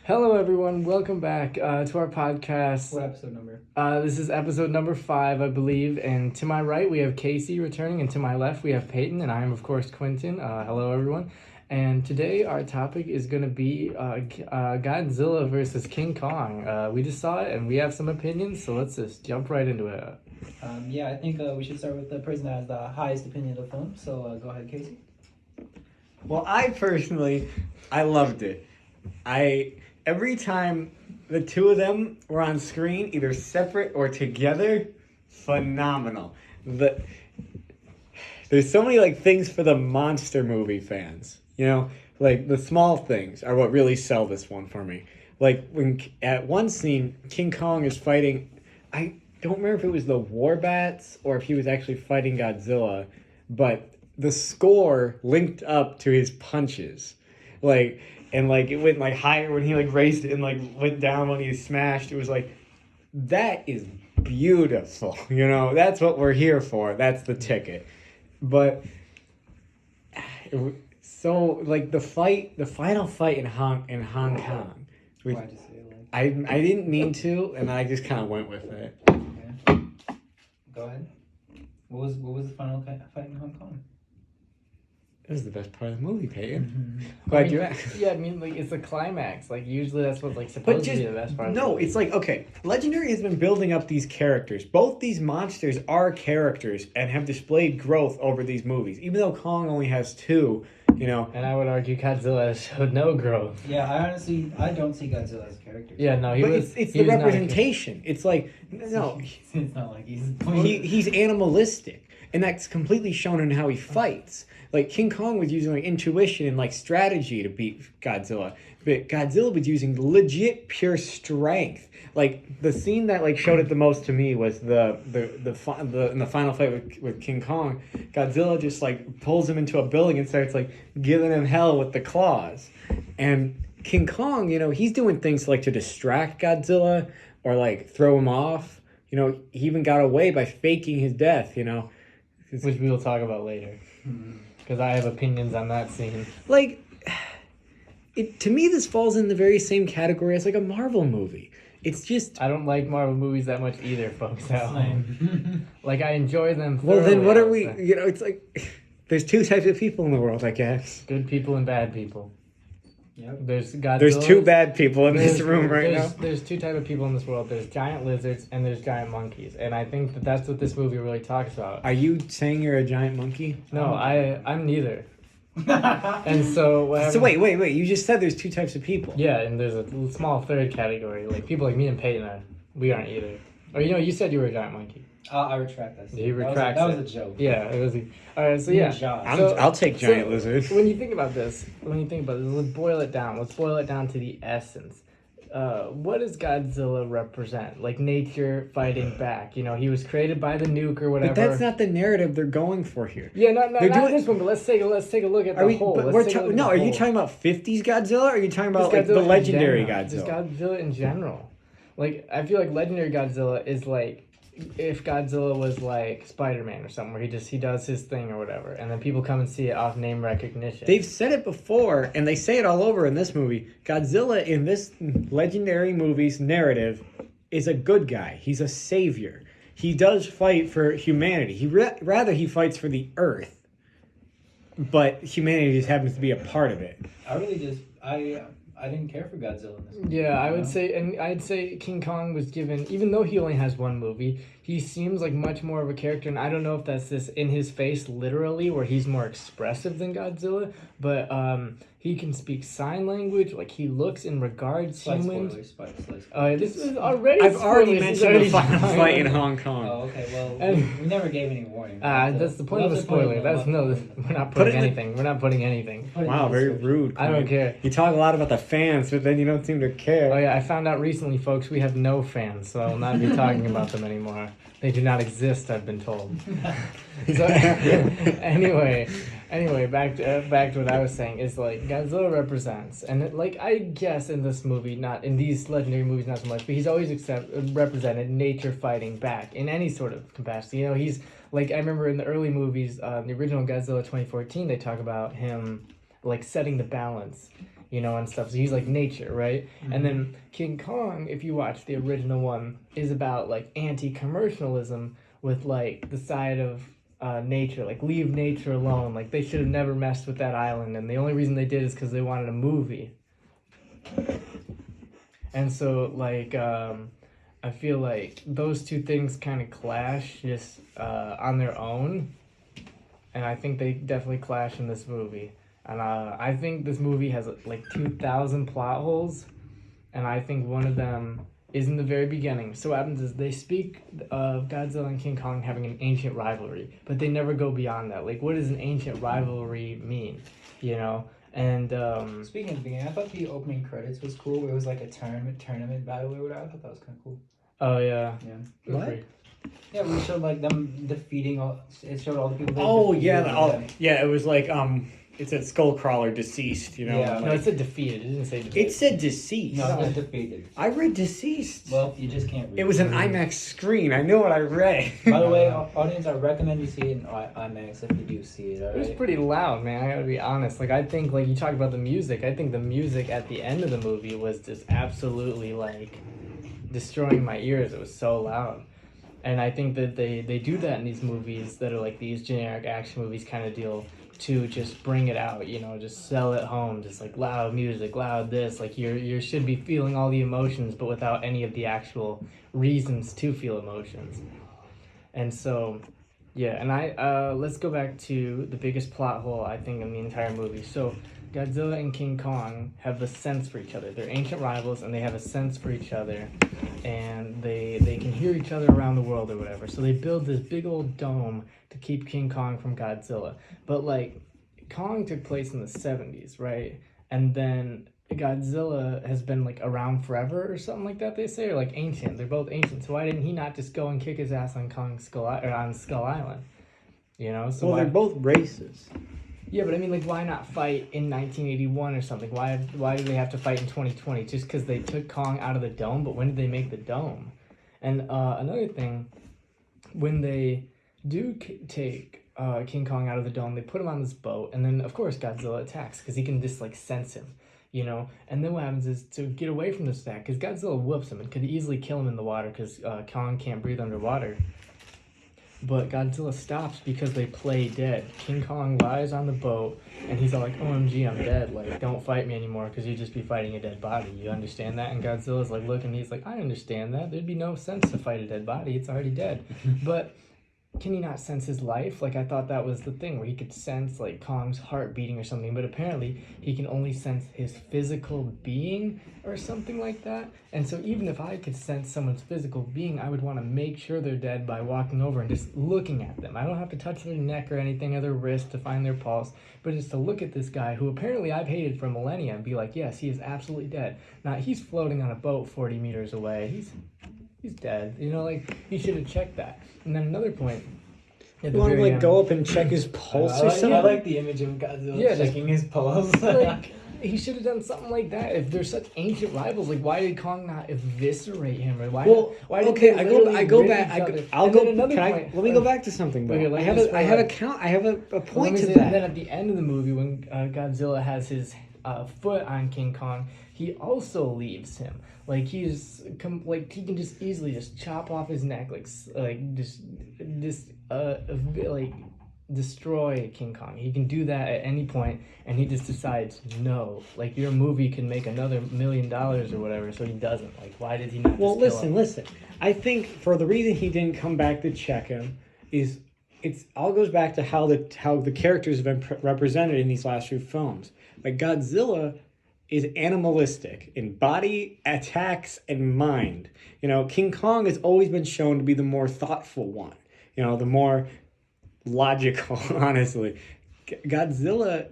Hello, everyone. Welcome back to our podcast. What episode number? This is episode number 5, I believe. And to my right, we have Casey returning, and to my left, we have Peyton, and I am, of course, Quentin. Hello, everyone. And today, our topic is going to be Godzilla versus King Kong. We just saw it, and we have some opinions, so let's just jump right into it. I think we should start with the person that has the highest opinion of the film. So go ahead, Casey. Well, I loved it. Every time the two of them were on screen, either separate or together, phenomenal. There's so many things for the monster movie fans. The small things are what really sell this one for me. Like when at one scene, King Kong is fighting. I don't remember if it was the war bats or if he was actually fighting Godzilla, but the score linked up to his punches, it went higher when he raised it and went down when he smashed. It was that is beautiful. That's what we're here for. That's the ticket. But the final fight in Hong Kong. Why'd you say it like? I didn't mean to, and I just kind of went with it. Okay. Go ahead. What was the final fight in Hong Kong? It was the best part of the movie, Peyton. Mm-hmm. Glad you asked. Yeah, I mean, it's the climax. Usually that's what's supposed to be the best part. No, it's okay. Legendary has been building up these characters. Both these monsters are characters and have displayed growth over these movies. Even though Kong only has 2, And I would argue Godzilla has showed no growth. Yeah, I don't see Godzilla as a character. Yeah, no, it's the representation. It's no, it's not like he's animalistic, and that's completely shown in how he fights. King Kong was using intuition and strategy to beat Godzilla, but Godzilla was using legit pure strength. The scene that showed it the most to me was in the final fight with King Kong. Godzilla just pulls him into a building and starts giving him hell with the claws, and King Kong, he's doing things to distract Godzilla or throw him off. He even got away by faking his death. Which we will talk about later. Because I have opinions on that scene. To me, this falls in the very same category as a Marvel movie. It's just... I don't like Marvel movies that much either, folks. At home. I enjoy them. Well, then what are we... It's there's 2 types of people in the world, I guess. Good people and bad people. Yep. There's Godzilla. There's 2 bad people in this room right now. There's 2 types of people in this world. There's giant lizards and there's giant monkeys. And I think that's what this movie really talks about. Are you saying you're a giant monkey? No, I'm neither. And so... So wait. You just said there's 2 types of people. Yeah, and there's a small third category. People like me and Peyton we aren't either. Or you said you were a giant monkey. I retract that. He retracts that was a joke. Yeah, it was. All right, so yeah. I'll take giant lizards. When you think about this, let's boil it down. Let's boil it down to the essence. What does Godzilla represent? Nature fighting back. He was created by the nuke or whatever. But that's not the narrative they're going for here. Yeah, not this one. But let's take a look at the whole. Are you talking about 50s Godzilla? Or are you talking about the legendary Godzilla? Just Godzilla in general. I feel like legendary Godzilla is if Godzilla was Spider-Man or something, where he does his thing or whatever, and then people come and see it off name recognition. They've said it before, and they say it all over in this movie. Godzilla in this legendary movie's narrative is a good guy. He's a savior. He does fight for humanity. He fights for the Earth, but humanity just happens to be a part of it. I didn't care for Godzilla in this movie. Yeah, I'd say King Kong was given, even though he only has 1 movie, he seems like much more of a character, and I don't know if that's this in his face literally, where he's more expressive than Godzilla, but he can speak sign language, he looks and regards humans. This is already I've already mentioned the final spoilers. fight in Hong Kong. Oh, okay, well, we never gave any warning. That's the point of the spoiler. We're not putting anything. We're not putting anything. Wow, very rude. I don't care. You talk a lot about the fans, but then you don't seem to care. Oh yeah, I found out recently, folks, we have no fans, so I will not be talking about them anymore. They do not exist, I've been told. So anyway, back to what I was saying is Godzilla represents, and I guess in this movie, not in these legendary movies, not so much, but he's always represented nature fighting back in any sort of capacity. He's I remember in the early movies, the original Godzilla 2014, they talk about him setting the balance. and stuff. So he's like nature, right? And then King Kong, if you watch the original one, is about like anti-commercialism with like the side of nature, like leave nature alone. Like they should have never messed with that island, and the only reason they did is because they wanted a movie. And so like I feel like those two things kind of clash just on their own, and I think they definitely clash in this movie. And I think this movie has like 2,000 plot holes, and I think one of them is in the very beginning. So what happens is they speak of Godzilla and King Kong having an ancient rivalry, but they never go beyond that. Like, what does an ancient rivalry mean? And Speaking of the beginning, I thought the opening credits was cool, where it was like a tournament battle or whatever. I thought that was kind of cool. oh yeah, Yeah. What? Yeah, we showed like them defeating all. It showed all the people. Oh defeated yeah, them. yeah. It was like it said Skullcrawler deceased. Yeah. no, it said defeated. It didn't say defeated. It said deceased. No, it was defeated. I read deceased. Well, you just can't read. It was an IMAX screen. I know what I read. By the way, audience, I recommend you see it in IMAX if you do see it. It was pretty loud, man. I gotta be honest. Like, I think, like, you talk about the music. I think the music at the end of the movie was just absolutely, like, destroying my ears. It was so loud. And I think that they do that in these movies that are, like, these generic action movies kind of deal to just bring it out, just sell it home. Just, like, loud music, loud this. Like, you should be feeling all the emotions, but without any of the actual reasons to feel emotions. And so... yeah, and let's go back to the biggest plot hole, I think, in the entire movie. So, Godzilla and King Kong have a sense for each other. They're ancient rivals, and they have a sense for each other, and they can hear each other around the world or whatever. So they build this big old dome to keep King Kong from Godzilla. But, like, Kong took place in the 70s, right? And then Godzilla has been, like, around forever or something like that, they say, or, like, ancient. They're both ancient. So why didn't he not just go and kick his ass on Skull Island? So Well, they're both races. yeah, but I mean, like, why not fight in 1981 or something? Why do they have to fight in 2020? Just because they took Kong out of the dome? But when did they make the dome? And another thing, when they do take King Kong out of the dome, they put him on this boat, and then, of course, Godzilla attacks, because he can just, like, sense him. And then what happens is to get away from this attack, because Godzilla whoops him and could easily kill him in the water, because Kong can't breathe underwater. But Godzilla stops because they play dead. King Kong lies on the boat, and he's all like, OMG, I'm dead. Like, don't fight me anymore, because you'd just be fighting a dead body. You understand that? And Godzilla's like, look, and he's like, I understand that. There'd be no sense to fight a dead body. It's already dead. But can he not sense his life? Like, I thought that was the thing, where he could sense, like, Kong's heart beating or something, but apparently he can only sense his physical being or something like that. And so even if I could sense someone's physical being, I would want to make sure they're dead by walking over and just looking at them. I don't have to touch their neck or anything, or their wrist to find their pulse, but just to look at this guy who apparently I've hated for millennia and be like, yes, he is absolutely dead. Now, he's floating on a boat 40 meters away. He's dead. He should have checked that. And then another point. You want to, like, go up and check his pulse or something? I like the image of Godzilla checking his pulse. Like, he should have done something like that. If they're such ancient rivals, like, why did Kong not eviscerate him? Or why did okay, they I literally go rip back. each other? I'll go. Point. Let me go back to something though. Okay, I have a point to that. And then at the end of the movie, when Godzilla has his foot on King Kong, he also leaves him. Like, he can just easily just chop off his neck, like destroy King Kong. He can do that at any point, and he just decides, no, like, your movie can make another $1 million or whatever, so he doesn't. Like, why did he not just kill him? Listen. I think for the reason he didn't come back to check him is it all goes back to how the characters have been represented in these last few films. Like, Godzilla is animalistic in body, attacks, and mind. King Kong has always been shown to be the more thoughtful one. The more logical, honestly. Godzilla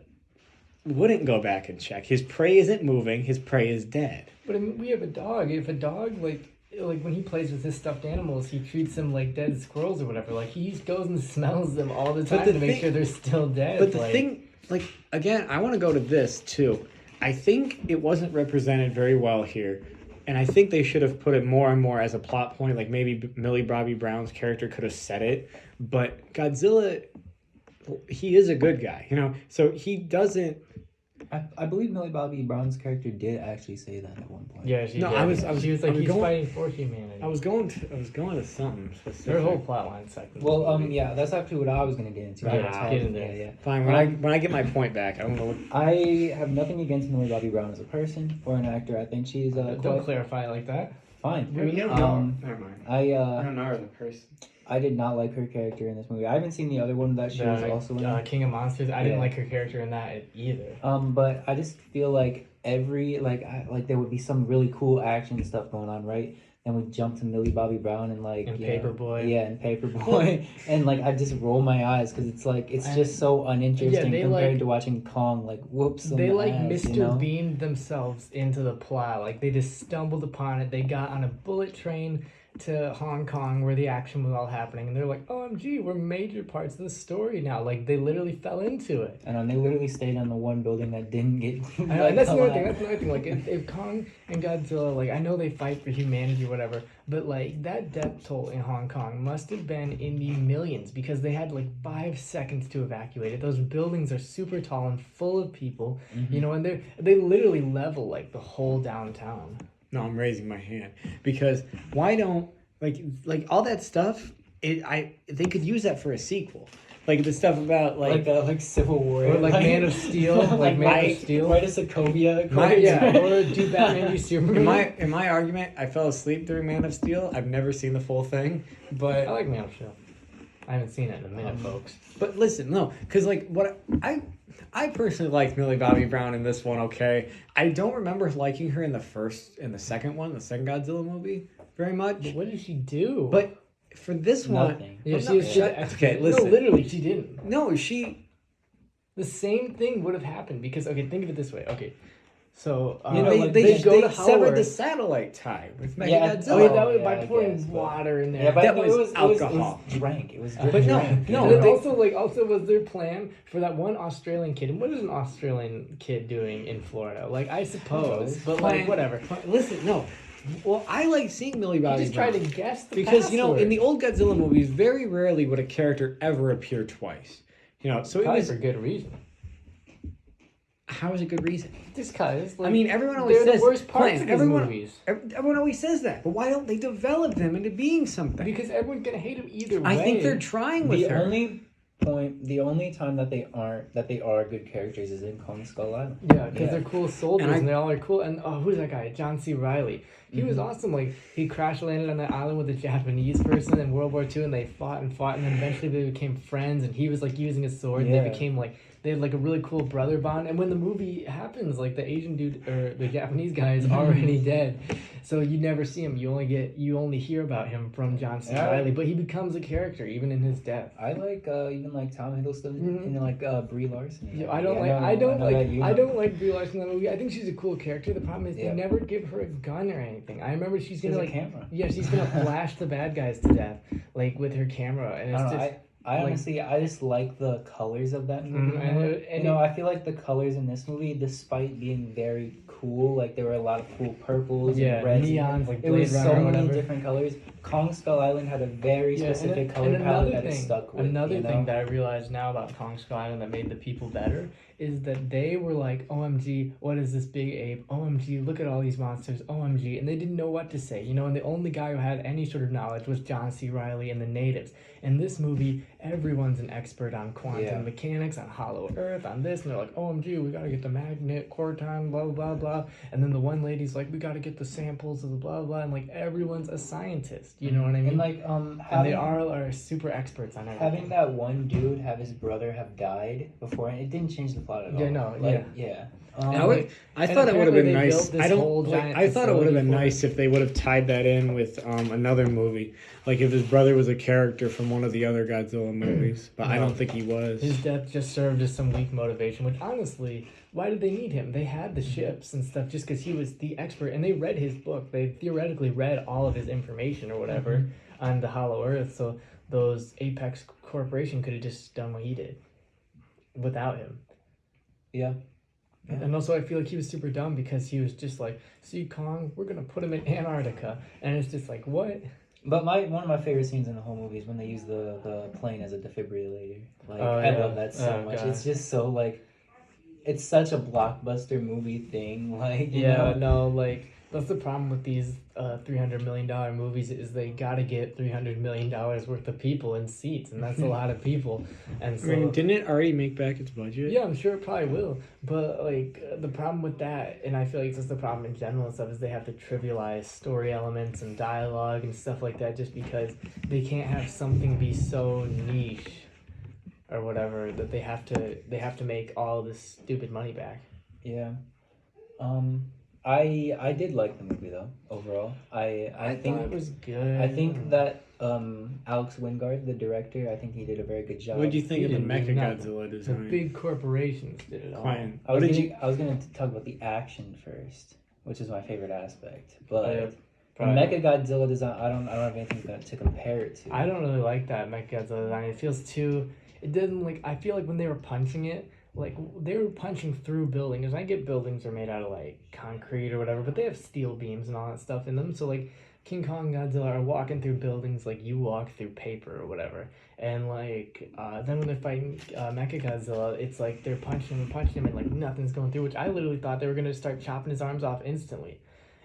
wouldn't go back and check. His prey isn't moving. His prey is dead. But I mean, we have a dog. If a dog, like when he plays with his stuffed animals, he treats them like dead squirrels or whatever. Like, he goes and smells them all the time to make sure they're still dead. But the thing, like, again, I want to go to this too. I think it wasn't represented very well here, and I think they should have put it more and more as a plot point. Like, maybe Millie Bobby Brown's character could have said it, but Godzilla, he is a good guy, so he doesn't I believe Millie Bobby Brown's character did actually say that at one point. Yeah, she No, did. I was She was like, I was he's going- fighting for humanity. I was going to something specific. Their whole plot line second. Well, yeah, that's actually what I was gonna get into. I Yeah, was get in yeah, there. yeah. Fine. When I get my point back, I don't know. I have nothing against Millie Bobby Brown as a person or an actor. I think she's Don't quite clarify it like that. fine. Never mind. I don't know her as a person. I did not like her character in this movie. I haven't seen the other one that she was also in. King of Monsters. I didn't Yeah. like her character in that either. But I just feel like there would be some really cool action stuff going on, right? Then we jump to Millie Bobby Brown and Paperboy. Yeah, and Paperboy, and like I just roll my eyes because it's like it's just so uninteresting they, compared to watching Kong like whoops. They like Mr. You know? Bean themselves into the plot. Like they just stumbled upon it. They got on a bullet train to Hong Kong where the action was all happening, and they're like, "OMG, we're major parts of the story now." Like they literally fell into it. And they literally stayed on the one building that didn't get. And that's another thing. That's another thing. Like if Kong and Godzilla, like I know they fight for humanity or whatever, but like that death toll in Hong Kong must have been in the millions because they had like 5 seconds to evacuate it. Those buildings are super tall and full of people, you know, and they literally level like the whole downtown. No, I'm raising my hand because why don't like all that stuff? They could use that for a sequel, like the stuff about like Civil War Or like Man of Steel, like Man of Steel. Right as Sokovia. Or do Batman v Superman. In my argument, I fell asleep during Man of Steel. I've never seen the full thing, but I like Man of Steel. I haven't seen it in a minute, folks. But listen, no, because like what I personally liked Millie Bobby Brown in this one. Okay, I don't remember liking her in the second Godzilla movie very much. But what did she do? But for this one, Nothing. yeah, well, she was okay. Listen, No, literally, she didn't. no, she. The same thing would have happened because think of it this way. Okay, so they go to severed Howard. the satellite tie with Yeah. Mechagodzilla. Oh, yeah, that was Yeah, by I pouring guess, but- water in there. Yeah, but That no, was alcohol. It was drank. It was But drank. no, And then also was their plan for that one Australian kid. And what is an Australian kid doing in Florida? Like I suppose, but like whatever. Listen, no. Well, I like seeing Millie You Bobby just Brown try to guess the because you know password. in the old Godzilla movies, very rarely would a character ever appear twice. You know, so it Probably was. for good reason. How is a good reason? Just cause. I mean, everyone always they're says the worst parts Plan, of these movies. Everyone always says that, but why don't they develop them into being something? Because everyone's gonna hate them either way. I think they're trying with The her. only time that they are good characters is in Kong Skull Island. Yeah, because they're cool soldiers and they all are cool. And who's that guy? John C. Reilly. He was awesome. Like he crash landed on that island with a Japanese person in World War II, and they fought, and then eventually they became friends. And he was like using a sword, and they became like they had like a really cool brother bond. And when the movie happens, like the Asian dude or the Japanese guy is already dead, so you never see him. You only hear about him from John C. Reilly, but he becomes a character even in his death. I like even like Tom Hiddleston and like Brie Larson. Yeah, I don't like Brie Larson in that movie. I think she's a cool character. The problem is they never give her a gun or anything. I remember she's gonna like camera. Yeah, she's gonna flash the bad guys to death like with her camera, and it's I honestly, I just like the colors of that movie. And I feel like the colors in this movie, despite being very cool, like there were a lot of cool purples and reds. Neons, like it was Blade so Runner or many whatever. different colors. Kong Skull Island had a very specific color palette that it stuck with. Another thing that I realize now about Kong Skull Island that made the people better is that they were like, OMG, what is this big ape? OMG, look at all these monsters. OMG. And they didn't know what to say, you know, and the only guy who had any sort of knowledge was John C. Reilly and the natives. In this movie, everyone's an expert on quantum mechanics, on Hollow Earth, on this, and they're like, OMG, we gotta get the magnet, quarton, blah, blah, blah. And then the one lady's like, we gotta get the samples of the blah, blah, and like everyone's a scientist, you know what I mean? And like, and they are super experts on everything. Having that one dude have his brother have died before, it didn't change the plot at all. Yeah, no, yeah. I thought it would have been nice. I thought it would have been for nice if they would have tied that in with another movie, like if his brother was a character from one of the other Godzilla movies. But I don't think he was. His death just served as some weak motivation. Which honestly, why did they need him? They had the ships and stuff just because he was the expert, and they read his book. They theoretically read all of his information or whatever on the Hollow Earth. So those Apex Corporation could have just done what he did without him. Yeah. And also, I feel like he was super dumb because he was just like, see, Kong, we're going to put him in Antarctica. And it's just like, what? But one of my favorite scenes in the whole movie is when they use the plane as a defibrillator. Like, Oh, I yeah. love that so much. God. It's just so, like, it's such a blockbuster movie thing. Like, you Yeah, know, no, like that's the problem with these $300 million movies is they gotta get $300 million worth of people in seats, and that's a lot of people. And I mean, so didn't it already make back its budget? yeah, I'm sure it probably will. But like the problem with that, and I feel like it's the problem in general and stuff, is they have to trivialize story elements and dialogue and stuff like that just because they can't have something be so niche or whatever that they have to make all this stupid money back. yeah. I did like the movie though overall. I thought think it was good. I think that Alex Wingard, the director, I think he did a very good job. What did you think He of the didn't do nothing. Mechagodzilla The design? big corporations did it all. Quinn, I what was did gonna, you? I was gonna talk about the action first, which is my favorite aspect. But Yeah, the probably. Mechagodzilla design, I don't have anything to compare it to. I don't really like that Mechagodzilla design. It feels too. It didn't like. I feel like when they were punching it, like they were punching through buildings. I get buildings are made out of like concrete or whatever, but they have steel beams and all that stuff in them. So like King Kong and Godzilla are walking through buildings like you walk through paper or whatever. And like then when they're fighting Mechagodzilla, it's like they're punching him, and like nothing's going through. Which I literally thought they were gonna start chopping his arms off instantly.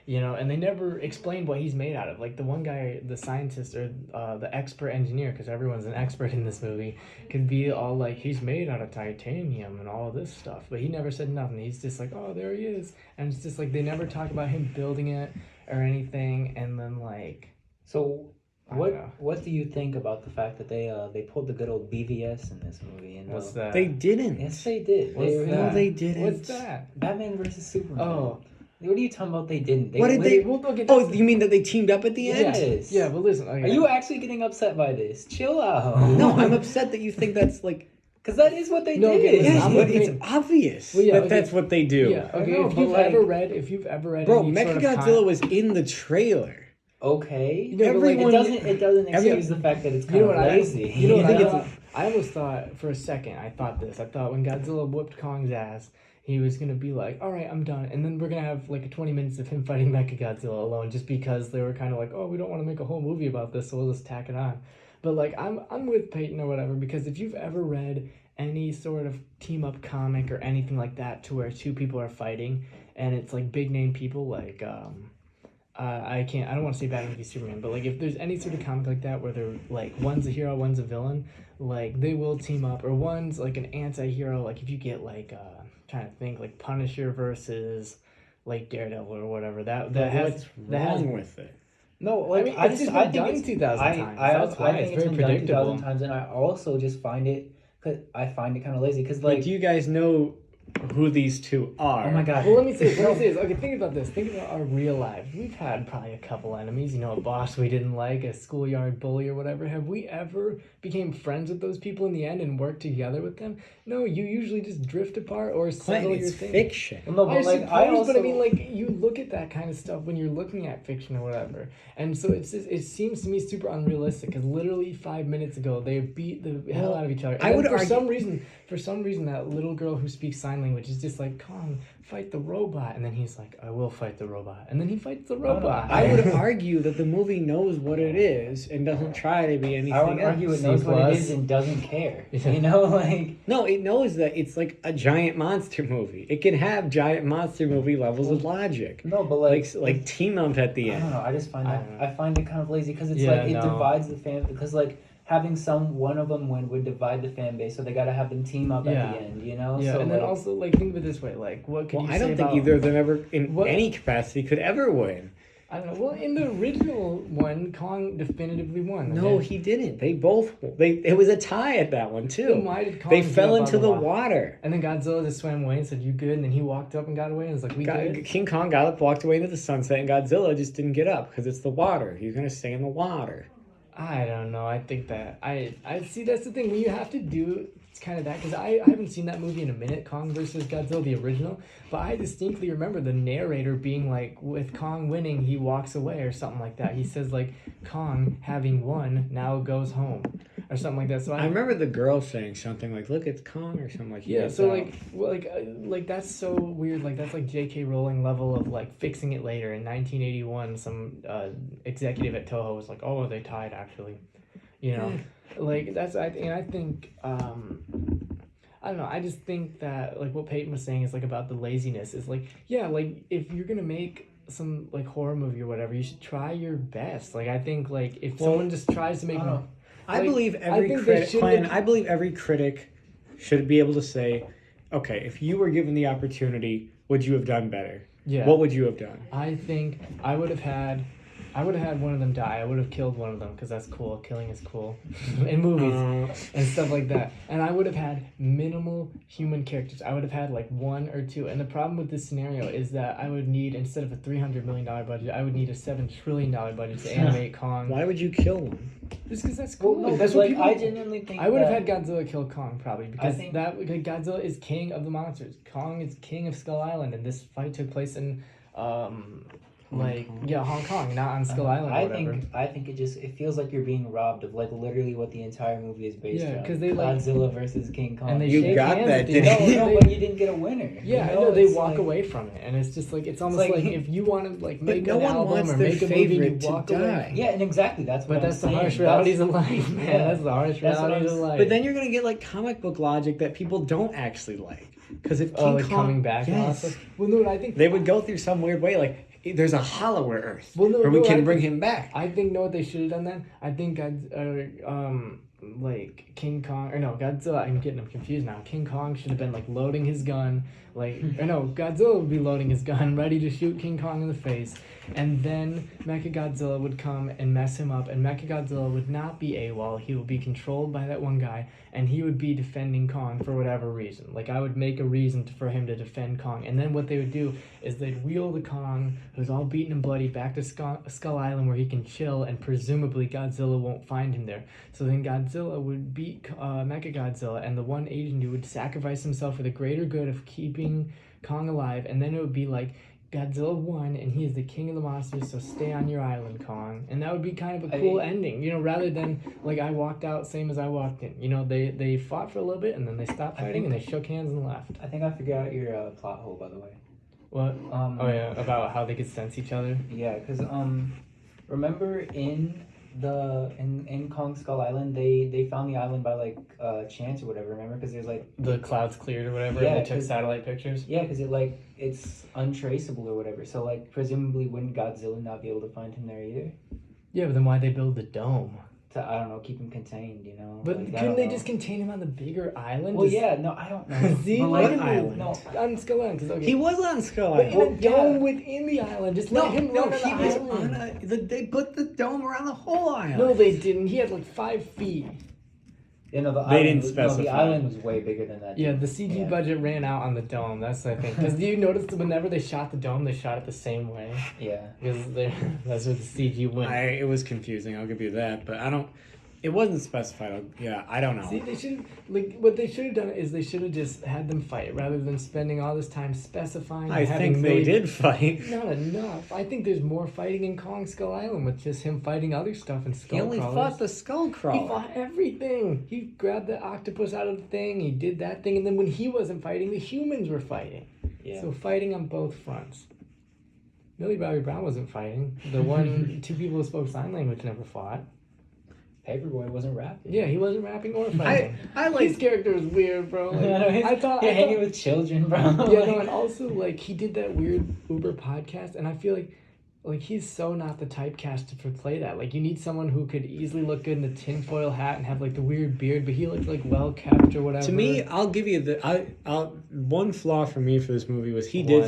You know, and they never explained what he's made out of. Like the one guy, the scientist or the expert engineer, because everyone's an expert in this movie, could be all like, he's made out of titanium and all of this stuff. But he never said nothing. He's just like, oh, there he is. And it's just like, they never talk about him building it or anything. And then like, So I don't know. what do you think about the fact that they pulled the good old BVS in this movie? And What's that? They didn't. Yes, they did. What's They- that? No, they didn't. What's that? Batman versus Superman. Oh. What are you talking about? They didn't. What did they- We'll get Oh, you mean that they teamed up at the end? Yes. Yeah, but listen. Okay. Are you actually getting upset by this? Chill out. No, I'm upset that you think that's like. Because that is what they No, okay, did. listen, Yes, I'm but looking- it's obvious Well, yeah, that okay. that's what they do. Yeah. Okay. I know, if but, you've like- if you've ever read, Bro, any sort of Mechagodzilla was in the trailer. Okay. No, but, like, it doesn't excuse the fact that it's kind You know of what lazy. You know what think I it's- thought? I almost thought for a second. I thought when Godzilla whooped Kong's ass, he was gonna be like, "All right, I'm done," and then we're gonna have like 20 minutes of him fighting Mechagodzilla alone, just because they were kind of like, "Oh, we don't want to make a whole movie about this, so we'll just tack it on." But like, I'm with Peyton or whatever, because if you've ever read any sort of team up comic or anything like that, to where two people are fighting and it's like big name people like I don't want to say Batman v Superman, but like if there's any sort of comic like that where they're like one's a hero, one's a villain, like they will team up, or one's like an anti-hero. Like if you get like trying to think like Punisher versus like Daredevil or whatever, that has What's that has wrong with it? No, like I mean, it's just been done 2,000 times. That's why it's think very been done predictable. 2,000 times, and I also just find it kind of lazy because Like, like do you guys know who these two are? oh my god. Well, let me say this. Okay, think about this. Think about our real lives. We've had probably a couple enemies. You know, a boss we didn't like, a schoolyard bully or whatever. Have we ever became friends with those people in the end and worked together with them? No, you usually just drift apart or Clint, settle your it's thing. fiction. Well, no, I but like suppose, I also but I mean, like you look at that kind of stuff when you're looking at fiction or whatever, and so it seems to me super unrealistic. Because literally 5 minutes ago they beat the hell out of each other. And I then would argue- for some reason that little girl who speaks sign language is just like, Kong, fight the robot, and then he's like, I will fight the robot, and then he fights the robot. I would argue that the movie knows what it is and doesn't try to be anything I would else. argue it knows what it C+. is and doesn't care. Yeah. You know, like No, it knows that it's like a giant monster movie. It can have giant monster movie levels of logic. no, but Like team up at the I end. don't know. I just find I that don't know. I find it kind of lazy because it's Yeah, like it no. divides the fan because like having one of them win would divide the fan base, so they got to have them team up Yeah. at the end. You know. Yeah, so, and then like, also like think of it this way, like what could Well, you I say don't think about, either of them ever, in What- any capacity, could ever win. I don't know. Well, in the original one, Kong definitively won. No, okay? he didn't. They both. It was a tie at that one Then too. why did Kong They get fell up into on the water? water. And then Godzilla just swam away and said, "You good?" And then he walked up and got away and was like, "We good." King Kong got up, walked away into the sunset, and Godzilla just didn't get up because it's the water. He's gonna stay in the water. I don't know. I think that I see that's the thing. When you have to do it's kind of that because I haven't seen that movie in a minute, Kong versus Godzilla, the original. But I distinctly remember the narrator being like, with Kong winning, he walks away or something like that. He says like, Kong having won now goes home or something like that. So I remember the girl saying something like, "Look, it's Kong" or something like. Yeah, that. so like that's so weird. Like that's like J.K. Rowling level of like fixing it later. In 1981, some executive at Toho was like, "Oh, they tied actually," you know, like that's I think I don't know. I just think that like what Peyton was saying is like about the laziness is like, yeah, like if you're gonna make some like horror movie or whatever, you should try your best. Like I think like if someone just tries to make one, I like, believe I every think they critic, should've- Quinn, I believe every critic should be able to say, okay, if you were given the opportunity, would you have done better? yeah. What would you have done? I think I would have had one of them die. I would have killed one of them because that's cool. Killing is cool in movies and stuff like that. And I would have had minimal human characters. I would have had like one or two. And the problem with this scenario is that I would need, instead of a $300 million budget, I would need a $7 trillion budget to animate Kong. Why would you kill one? Just because that's cool. Well, no, that's what like, people. I genuinely think I would have that- had Godzilla kill Kong probably because think- Godzilla is king of the monsters. Kong is king of Skull Island, and this fight took place in Hong Kong, not on Skull Island. Or whatever. I think it feels like you're being robbed of like literally what the entire movie is based on. Yeah, 'cause they, like- Godzilla versus King Kong. And they You shake got hands that, at the didn't end. you? no, They- but you didn't get a winner. Yeah, you I know they It's walk like- away from it, and it's just like it's almost like- like if you want to like But make no an one album wants or their make a movie, and you favorite to walk die. away. Yeah, and exactly that's what But that's I'm the harsh saying. realities That's- of life, man. Yeah. That's the harsh That's what realities I'm- of life. But then you're gonna get like comic book logic that people don't actually like. Because if King like Kong, coming back. and all that yes, stuff. Well, no, I think they would go through some weird way. Like there's a hollower Earth Well, no, where we no, can I bring think- him back. I think know what they should have done then. I think like King Kong or no Godzilla. I'm getting them confused now. King Kong should have been like loading his gun, like or no Godzilla would be loading his gun, ready to shoot King Kong in the face, and then Mechagodzilla would come and mess him up, and Mechagodzilla would not be AWOL. He would be controlled by that one guy, and he would be defending Kong for whatever reason. Like I would make a reason for him to defend Kong, and then what they would do is they'd wheel the Kong, who's all beaten and bloody, back to Skull Island where he can chill, and presumably Godzilla won't find him there. So then Godzilla would beat Mechagodzilla, and the one Asian dude would sacrifice himself for the greater good of keeping Kong alive, and then it would be like Godzilla won, and he is the king of the monsters, so stay on your island, Kong. And that would be kind of a cool ending, you know, rather than, like, I walked out same as I walked in. You know, they fought for a little bit, and then they stopped fighting, and they shook hands and left. I think I figured out your plot hole, by the way. What? Oh, yeah, about how they could sense each other? Yeah, because remember in Kong Skull Island, they found the island by like chance or whatever. Remember, because there's like The clouds cleared or whatever, Yeah, and they took 'cause- satellite pictures? yeah, because it's untraceable or whatever. So like presumably wouldn't Godzilla not be able to find him there either? Yeah, but then why'd they build the dome? To I don't know, keep him contained, you know. But Like, I couldn't don't they know. just contain him on the bigger island? Well, Just- yeah, no, I don't know. See, But, why what didn't they- island? No, On Skull Island, 'cause, okay. He was on Skull But Island. in a dome within the island, just let him run on he the was island. on they put the dome around the whole island. No, they didn't. He had like 5 feet. you know, the They island didn't was, no, the specify. island was way bigger than that. Yeah, the CG Yeah. budget ran out on the dome. That's I think. Because you notice that whenever they shot the dome, they shot it the same way. Yeah. Because that's where the CG went. It was confusing. I'll give you that, but I don't. It wasn't specified. Yeah, I don't know. See, they should what they should have done is they should have just had them fight rather than spending all this time specifying. I and having think they did fight. Not enough. I think there's more fighting in Kong Skull Island with just him fighting other stuff in Skull He only Crawlers. fought the skull He crawler. fought everything. He grabbed the octopus out of the thing. He did that thing, and then when he wasn't fighting, the humans were fighting. Yeah. So fighting on both fronts. Millie Bobby Brown wasn't fighting. The two people who spoke sign language never fought. Paperboy wasn't rapping. Yeah, he wasn't rapping or fighting. I like. His character was weird, bro. Like, I thought. You're hanging with children, bro. Yeah, no, and also like he did that weird Uber podcast, and I feel like he's so not the typecast to play that. Like you need someone who could easily look good in the tinfoil hat and have like the weird beard, but he looked like well kept or whatever. To me, I'll give you one flaw for me for this movie was he did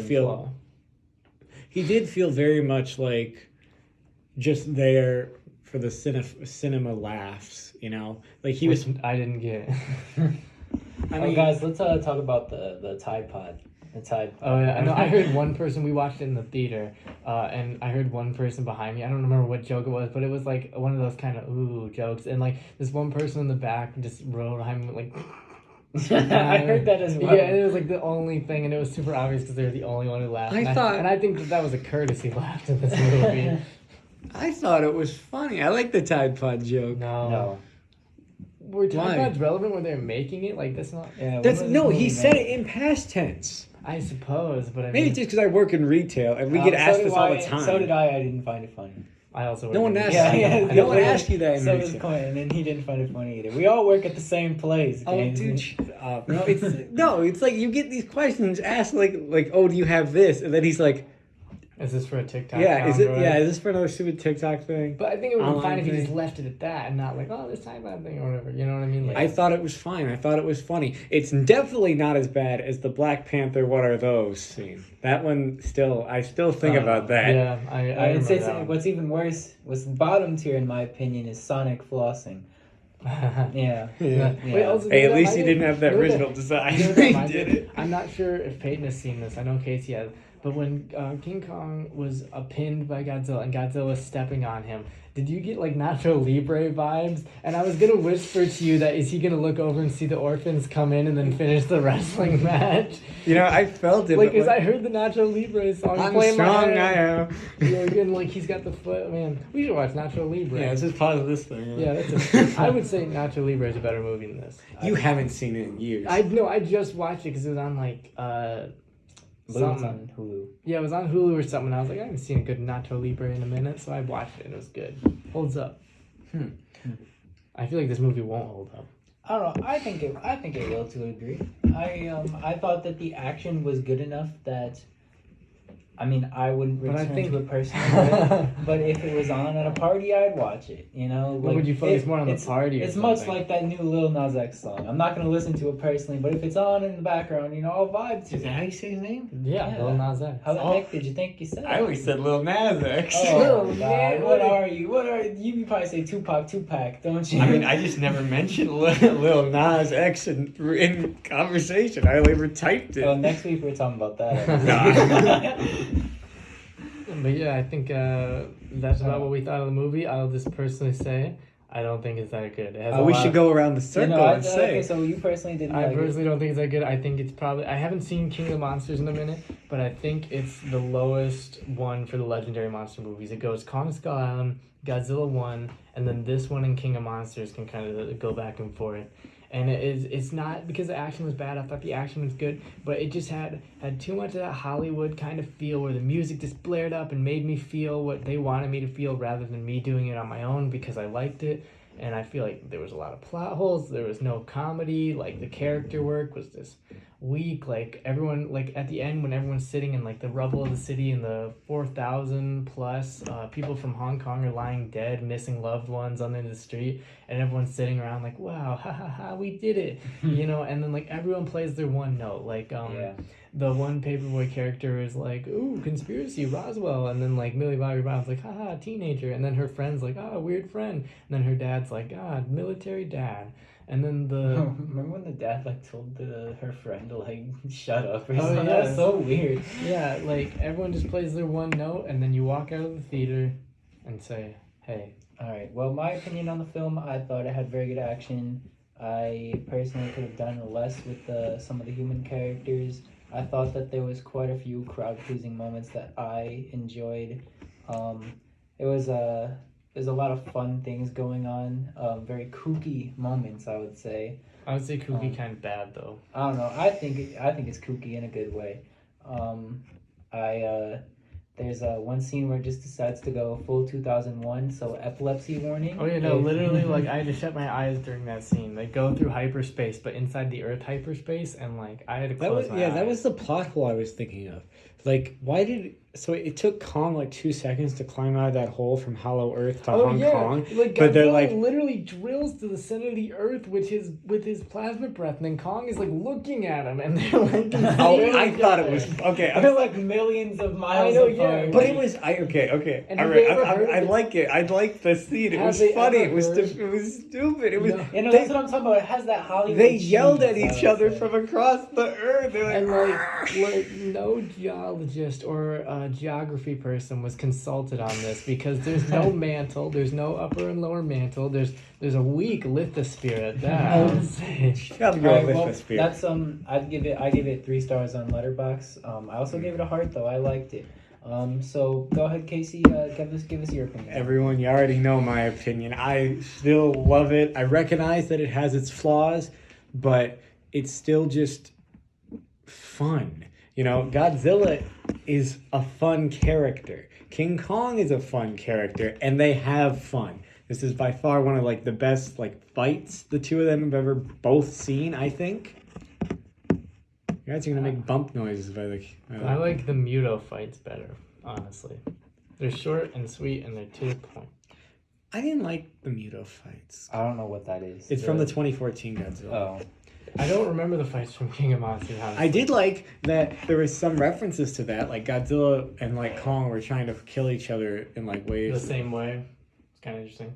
feel very much like just there for the cinema laughs, you know, like he was. I didn't get. I mean, guys, let's talk about the Tide Pod. The Tide Pod. Oh yeah, I know. I heard one person. We watched it in the theater, and I heard one person behind me. I don't remember what joke it was, but it was like one of those kind of ooh jokes, and like this one person in the back just rode behind me like. I heard that as well. Yeah, and it was like the only thing, and it was super obvious because they were the only one who laughed. And I think that was a courtesy laugh in this movie. I thought it was funny. I like the Tide Pod joke. No. Were Why? Tide Pods relevant when they were making it? Like that's not. Yeah. That's what was no. the He movie said name? it in past tense. I suppose, but I Maybe mean, just because I work in retail and we get So asked did this all I- the time. So did I. I didn't find it funny. I also No one work asked. in- No one asked you that. In So does research. Quentin, and he didn't find it funny either. We all work at the same place. Oh, James. dude, shut up. No, it's like you get these questions asked like, oh, do you have this? And then he's like, Is this for a TikTok? yeah, is it? soundboard? Yeah, is this for another stupid TikTok thing? But I think it would be Online fine if he just thing. left it at that and not like, oh, this time bad thing or whatever. You know what I mean? Like, I thought it was fine. I thought it was funny. It's definitely not as bad as the Black Panther "What Are Those" scene. That one I still think about that. Yeah, I It's, remember that one. what's even worse, what's bottom tier in my opinion, is Sonic flossing. Yeah. Yeah. Wait, also, Hey, you know at what least that he reminded- didn't have that you know what original design. you know what that He reminded did me? it. I'm not sure if Peyton has seen this. I know Casey has. But when King Kong was pinned by Godzilla and Godzilla was stepping on him, did you get like Nacho Libre vibes? And I was gonna whisper to you that is he gonna look over and see the orphans come in and then finish the wrestling match? You know, I felt it. Like, but, cause I heard the Nacho Libre song I'm playing my strong. head. I am. Like, and like he's got the foot. Man, we should watch Nacho Libre. Yeah, let's just pause this thing. Yeah, that's I would say Nacho Libre is a better movie than this. You haven't seen it in years. I know. I just watched it because it was on like Blue's something. on Hulu. Yeah, it was on Hulu or something. I was like, I haven't seen a good Nacho Libre in a minute, so I watched it and it was good. Holds up. I feel like this movie won't hold up. I don't know. I think it will to a degree. I thought that the action was good enough that, I mean, I wouldn't But I return think- to it personally. But if it was on at a party, I'd watch it. You know, But would you focus more on the it's- party or It's much something? like that new Lil Nas X song. I'm not gonna listen to it personally, but if it's on in the background, you know, I'll vibe to Is that it. how you say his name? Yeah, Yeah. Lil Nas X. How the Oh. heck did you think you said? I always said Lil Nas X. Oh Lil God! man, What what- are you? What are you? You probably say Tupac, don't you? I mean, I just never mentioned Lil Nas X in conversation. I only ever typed it. Oh, next week we're talking about that. But yeah, I think that's about what we thought of the movie. I'll just personally say, I don't think it's that good. It has a we lot should of- go around the circle and say. Okay, so you personally didn't I like it. personally don't think it's that good. I think it's probably. I haven't seen King of the Monsters in a minute, but I think it's the lowest one for the legendary monster movies. It goes Kong Skull Island, Godzilla 1, and then this one and King of Monsters can kind of go back and forth. And it's not because the action was bad. I thought the action was good, but it just had too much of that Hollywood kind of feel where the music just blared up and made me feel what they wanted me to feel rather than me doing it on my own because I liked it. And I feel like there was a lot of plot holes. There was no comedy. Like the character work was just weak. Like everyone, like at the end when everyone's sitting in like the rubble of the city and the 4,000 plus people from Hong Kong are lying dead, missing loved ones on the street, and everyone's sitting around like, wow, ha ha ha, we did it, you know. And then like everyone plays their one note. Like Yeah. the one paperboy character is like, ooh, conspiracy, Roswell. And then like Millie Bobby Brown's like, haha, teenager. And then her friend's like, ah, weird friend. And then her dad's like, ah, military dad. And then the Remember when the dad like told her friend to like shut up or Oh, something? yeah. That was so weird. yeah, like everyone just plays their one note and then you walk out of the theater and say, hey. All right. Well, my opinion on the film, I thought it had very good action. I personally could have done less with some of the human characters. I thought that there was quite a few crowd-pleasing moments that I enjoyed. There's a lot of fun things going on. Very kooky moments, I would say. I would say kooky kind of bad though. I don't know. I think it's kooky in a good way. There's one scene where it just decides to go full 2001, so epilepsy warning. Oh yeah, no, If- literally like I had to shut my eyes during that scene. They go through hyperspace, but inside the Earth hyperspace, and like I had to close my eyes. That was the plot hole I was thinking of. Like, why did it took Kong like 2 seconds to climb out of that hole from Hollow Earth to Hong Kong? Like but they're Godzilla like, literally drills to the center of the earth with his plasma breath, and then Kong is like looking at him, and they're like, oh, I thought it was okay. They're like millions of miles I know, apart. yeah. But it was okay. And All have right, they ever heard I the- like it. I like the scene. It Have was they funny. ever It was heard- it was stupid. It was. No. You know, they, that's what I'm talking about. It has that Hollywood. they yelled at cheese, I each would other say. from across the earth. They're And like, like no geologist or geography person was consulted on this because there's no mantle, there's no upper and lower mantle. There's a weak lithosphere at that. I would say. gotta go Alright, with well, the spirit. that's I give it 3 stars on Letterboxd. I also gave it a heart though. I liked it. So go ahead, Casey. Give us your opinion. Everyone, you already know my opinion. I still love it. I recognize that it has its flaws, but it's still just fun. You know, Godzilla is a fun character. King Kong is a fun character, and they have fun. This is by far one of like the best like fights the two of them have ever both seen, I think. You guys are gonna make bump noises by I like the Muto fights better, honestly. They're short and sweet, and they're to the point. I didn't like the Muto fights. I don't know what that is. It's from the 2014 Godzilla. Oh. I don't remember the fights from King of Monsters. Honestly. I did like that there was some references to that, like Godzilla and like Kong were trying to kill each other in like ways. The same way. It's kind of interesting.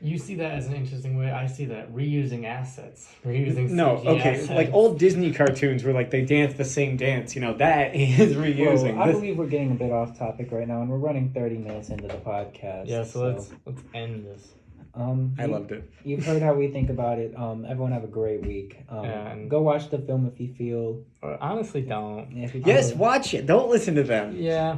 You see that as an interesting way. I see that reusing assets, reusing No, CG okay, assets. like old Disney cartoons where like they dance the same dance. You know that is reusing. Well, I This- believe we're getting a bit off topic right now, and we're running 30 minutes into the podcast. Yeah, so let's end this. I loved it. You've heard how we think about it. Everyone have a great week. Yeah, and- Go watch the film if you feel. Or honestly, don't. If you Yes, feel- watch it. Don't listen to them. Yeah.